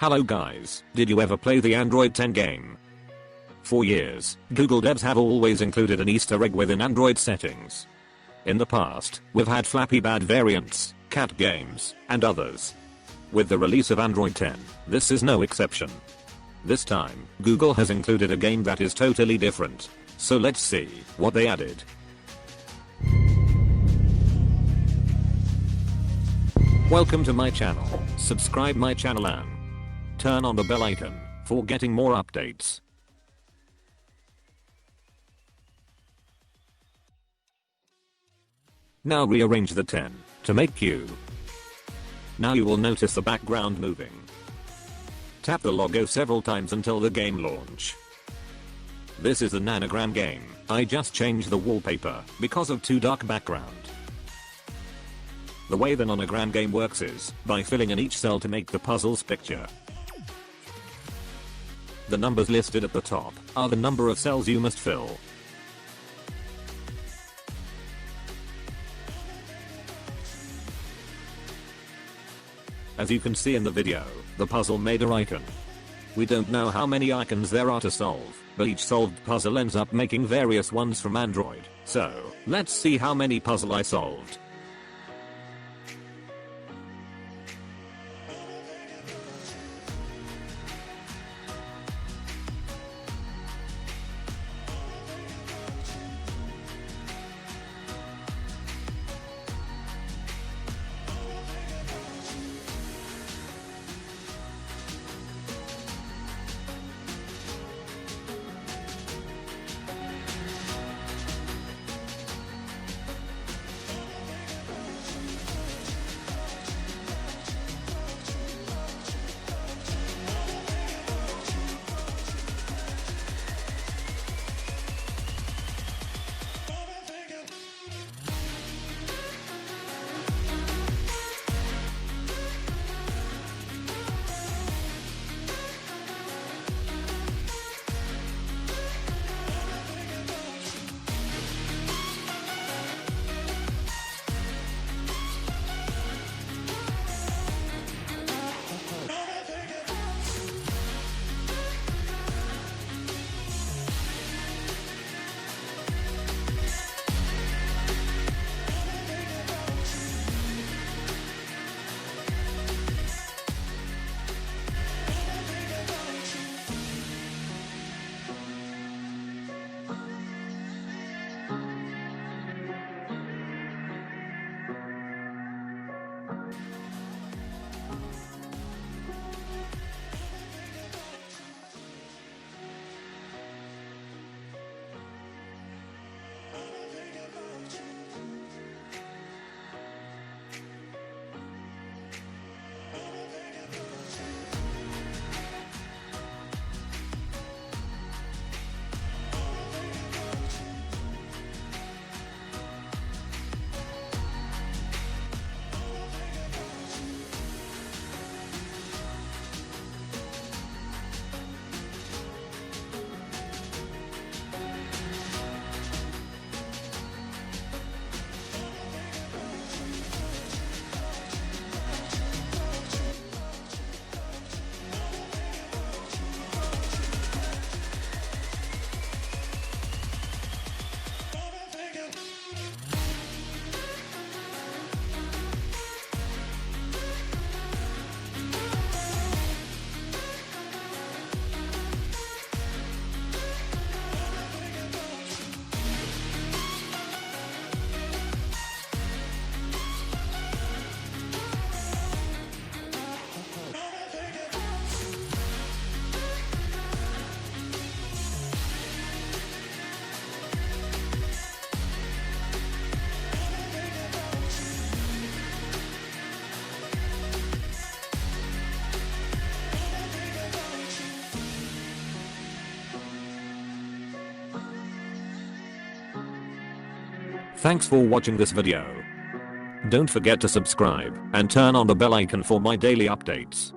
Hello guys, did you ever play the Android 10 game? For years, Google devs have always included an Easter egg within Android settings. In the past, we've had Flappy Bird variants, cat games, and others. With the release of Android 10, this is no exception. This time, Google has included a game that is totally different. So let's see what they added. Welcome to my channel. Subscribe my channel and turn on the bell icon for getting more updates. Now rearrange the 10 to make Q. Now you will notice the background moving. Tap the logo several times until the game launch. This is the Nanogram game. I just changed the wallpaper because of too dark background. The way the Nanogram game works is by filling in each cell to make the puzzle's picture. The numbers listed at the top are the number of cells you must fill. As you can see in the video, the puzzle made an icon. We don't know how many icons there are to solve, but each solved puzzle ends up making various ones from Android. So, let's see how many puzzle I solved. Thanks for watching this video. Don't forget to subscribe and turn on the bell icon for my daily updates.